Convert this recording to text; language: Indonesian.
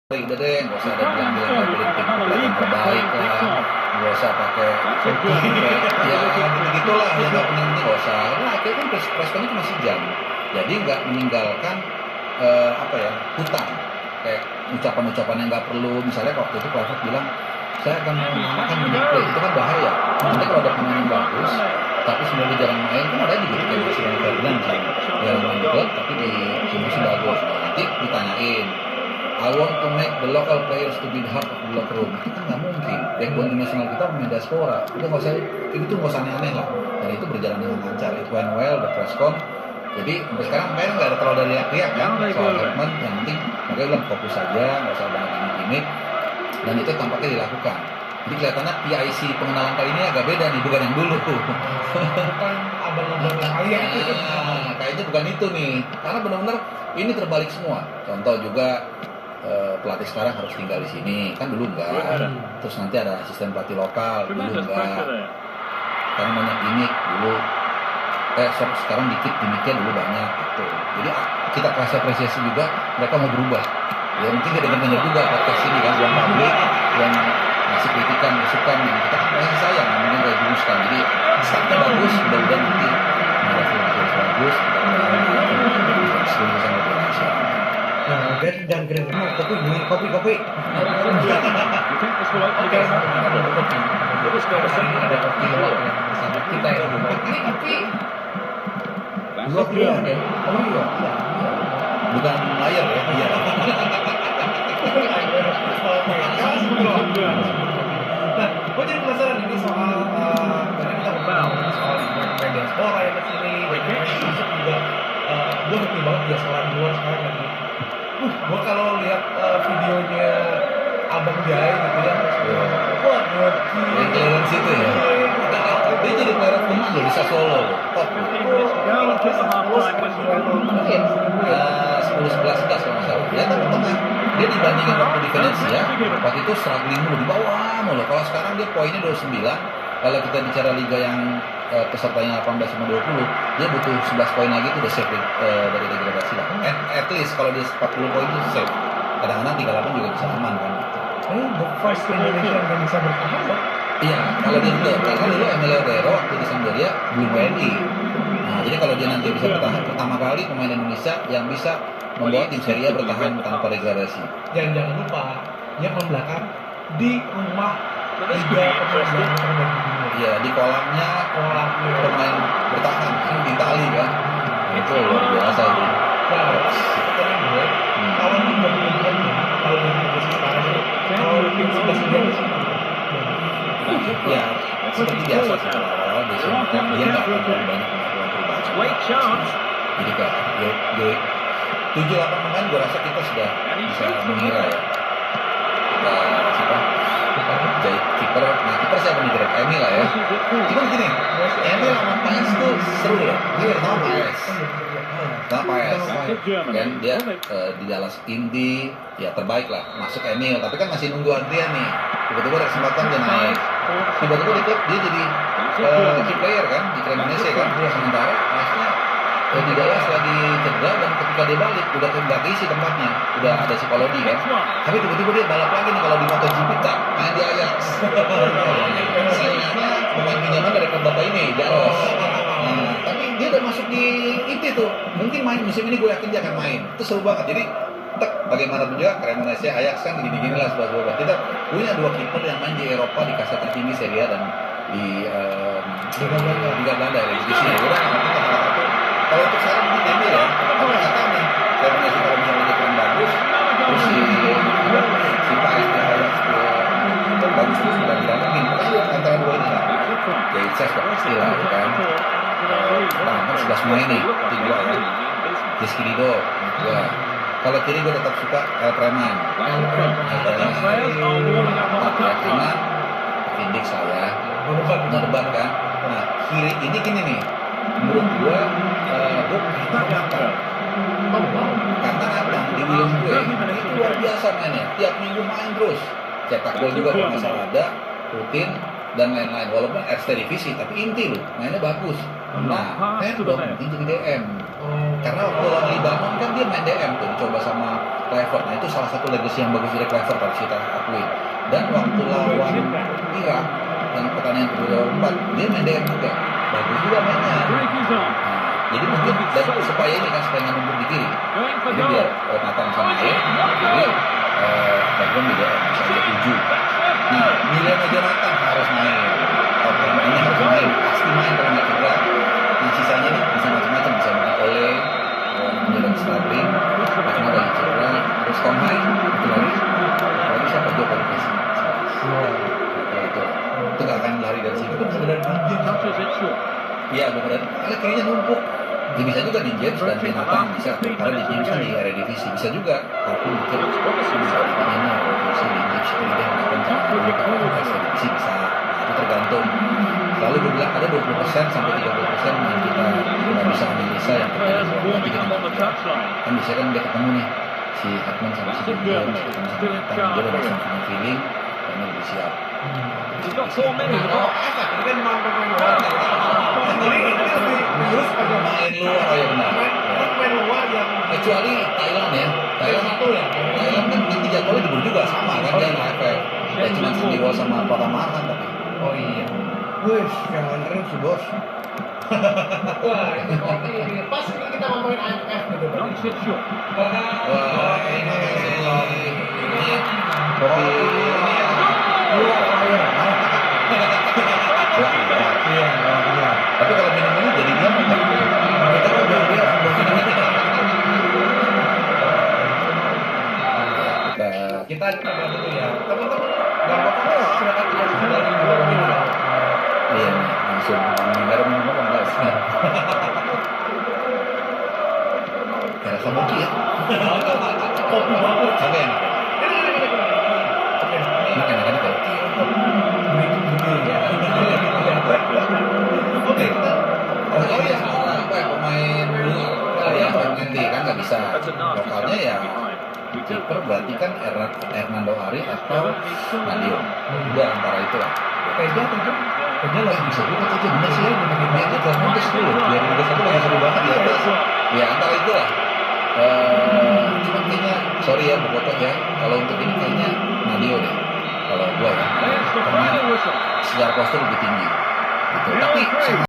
Udah deh, nggak usah ada bilang-bilang politik yang terbaik lah, nggak usah pakai ya gitu-gitulah yang nggak penting, nggak usah. Nah akhirnya kan responnya cuma sejam, jadi nggak meninggalkan hutang kayak ucapan-ucapan yang nggak perlu. Misalnya waktu itu Private bilang saya akan menamakan minute play, itu kan bahaya. Nanti kalau ada pemain yang bagus tapi sebenarnya jarang main, kan ada juga kayak Messi dan Ferdinand yang main di klub tapi di musim bagus. Nanti ditanyain, I want to make the local players to be the heart of the locker room. Itu kan nggak mungkin. Backbone nasional kita pemain diaspora. Udah nggak usah, itu nggak usah aneh-aneh lah. Dan itu berjalan dengan lancar. It went well, the press con. Jadi sampai sekarang main nggak ada terlalu ada riak-riak kan soal Herman. Yang penting mereka bilang fokus saja, nggak usah banyak gimmick. Dan itu tampaknya dilakukan. Jadi kelihatannya PIC pengenalan kali ini agak beda nih, bukan yang dulu. Bukan abang-abang kaya. Kayaknya bukan itu nih. Karena benar-benar ini terbalik semua. Contoh juga pelatih sekarang harus tinggal di sini, kan dulu enggak. Terus nanti ada asisten pelatih lokal, dulu enggak. Karena banyak gimmick dulu. Sekarang dikit gimmicknya, dulu banyak gitu. Jadi kita kasih apresiasi juga, mereka mau berubah. Ya mungkin kita dengar juga podcast ini kan, ruang publik yang ngasih kritikan, masukan yang kita kan masih sayang, mungkin kayak diuruskan. Jadi startnya bagus, mudah-mudahan nanti ada film bagus, mudah-mudahan seluruh sama Indonesia. Dan keren kopi dengan kopi. Ada kopi sama kita ya. Ini kopi. Dua pilihan ya. Oh iya. Bukan layar ya. Iya. Nah, gue jadi penasaran ini soal karena kita ngobrol soal pemain diaspora yang kesini. Masuk juga. Gue ngerti banget diaspora di luar sekarang lagi. Gue kalau lihat videonya Abang Jai gitu ya, wah gokil. Yang keliling situ ya. Dia jadi player of the month loh di Sassuolo. Top. 10-11 kalau nggak salah. Dia kan tengah. Dia dibandingin waktu di Venezia, waktu itu struggling mulu di bawah mulu. Kalau sekarang dia poinnya 29. Kalau kita bicara liga yang pesertanya 18 sama 20, dia butuh 11 poin lagi itu udah safe dari degradasi lah. At least kalau dia 40 poin itu safe. Kadang-kadang 38 juga bisa aman kan. The first Indonesia yang bisa bertahan loh. Iya, kalau dia betul, karena dulu Emilio Guerrero waktu di Sampdoria belum WNI. Nah, jadi kalau dia nanti bisa bertahan, pertama kali pemain Indonesia yang bisa membawa tim Serie A bertahan tanpa degradasi. Dan jangan lupa, dia membelakang di rumah liga pemain terbaik di dunia. Iya, di kolamnya pemain bertahan di Itali kan. Itu luar biasa itu. Nah, seperti gue, kalau di Birmingham, kalau di posisi sekarang ini, kalau tim 11 dia di sini. Ya, seperti biasa sih kalau awal-awal biasanya kan dia nggak akan terlalu banyak melakukan perubahan. Jadi kayak 7-8 pemain gue rasa kita sudah bisa mengira ya. Jadi kiper, kiper siapa nih direct Emil lah ya. Cuma gini, Emil sama Paes tuh seru loh. Dia pertama Paes, kan dia di Dallas Indy ya terbaik lah, masuk Emil. Tapi kan masih nunggu Adrian nih. Tiba-tiba ada kesempatan dia naik. Tiba-tiba di klub dia jadi key player kan di Cremonese kan. Sementara Paesnya di Dallas lagi cedera dan ketika dia balik udah nggak keisi tempatnya, udah ada psikologi kan. Tapi tiba-tiba dia balap lagi nih kalau di MotoGP tak main di Ajax. Saingannya pemain pinjaman dari klub bapak ini, Jaros. Nah, tapi dia udah masuk di itu tuh. Mungkin main musim ini gue yakin dia akan main. Itu seru banget. Jadi bagaimanapun juga Cremonese Ajax kan gini-gini lah sebab kita punya dua kiper yang main di Eropa di kasta tertinggi Serie A dan di Liga Belanda ya di sini. Udah nanti kata-kata kalau untuk sekarang mungkin Emil ya, tapi nggak tahu nih. Cremonese kalau misalnya dia kurang bagus, terus si Paes dia Ajax bagus terus tidak mungkin. Pokoknya antara dua ini lah. Ya sukses pasti lah kan. Kan 11 main nih, tiga ya. Rizky Ridho, dua. Kalau kiri gue tetap suka El Preman. Karena Indik saya ngedebat kan. Nah kiri ini gini nih, menurut gue karena abang di William gue itu luar biasa mainnya. Tiap minggu main terus, cetak gol juga kalau nggak salah ada, rutin dan lain-lain. Walaupun RST divisi, tapi inti loh, mainnya bagus. Nah, dong, ini jadi DM. Karena waktu lawan Libanon kan dia main DM tuh, dicoba sama Kluivert. Nah itu salah satu legacy yang bagus dari Kluivert harus kita akui. Dan waktu lawan Irak yang pertandingan ke-24 dia main DM juga, bagus juga mainnya. Nah, jadi mungkin dan supaya ini kan supaya nggak numpuk di kiri, jadi biar Nathan sama Aye, jadi bagian di DM bisa aja 7. Nah Milan aja Nathan harus main, ini harus main, pasti main kalau nggak cedera. Nah sisanya nih bisa macam-macam, bisa mungkin Ole, menjadi Sterling, karena lagi cedera, terus Tomai, itu lagi siapa Joko Lokasi. Itu nggak akan lari dari sini. Itu bisa dari pinggir. Iya benar. Karena kayaknya numpuk. Ya, bisa juga di James dan di Nathan bisa. Karena di James kan di area divisi bisa juga. Tapi mungkin bisa ini divisi di James ini dia akan divisi bisa. Itu tergantung. Lalu gue bilang ada 20% sampai 30% yang kita nggak bisa analisa yang terjadi. Kan biasanya kan dia ketemu nih si Hartman sama si James ketemu sama Nathan, dia udah langsung punya feeling karena lebih siap. Ini kan main luar. Jadi ini terus pada Main luar ya benar. main luar yang Kecuali Thailand ya. Thailand kan di 3 golnya diburu juga sama kan dia AFF. Ya cuma sendiri sama Pratamahan tapi. oh iya. Wih, yang nganterin si bos. Wah, ini pas ini kita ngomongin AFF gitu. Wah, terima kasih. Ini kopi. Iya. Tapi kalau minum ini jadi dia apa? Kita kan biar dia Kita coba dulu ya. Teman-teman, nggak apa-apa silakan keluar dari luar ini. iya langsung baru minum apa enggak sih? Kayak kopi ya. Kopi banget. Apa yang Oke. makan kan? Oke. Oh iya, apa ya pemain luar ya nanti kan nggak bisa. Lokalnya ya kiper berarti kan Hernando Ari atau Nadio. Udah antara itu lah. Kerja lagi bisa juga aja bener sih ya, benerin dia aja telepon terus dulu. Biar Liga 1 lagi seru banget di atas. Ya antara itu lah. Cuma kayaknya sorry ya Bobotoh ya, kalau untuk ini kayaknya Nadio deh. Kalau gua ya, karena secara postur lebih tinggi. Gitu. Tapi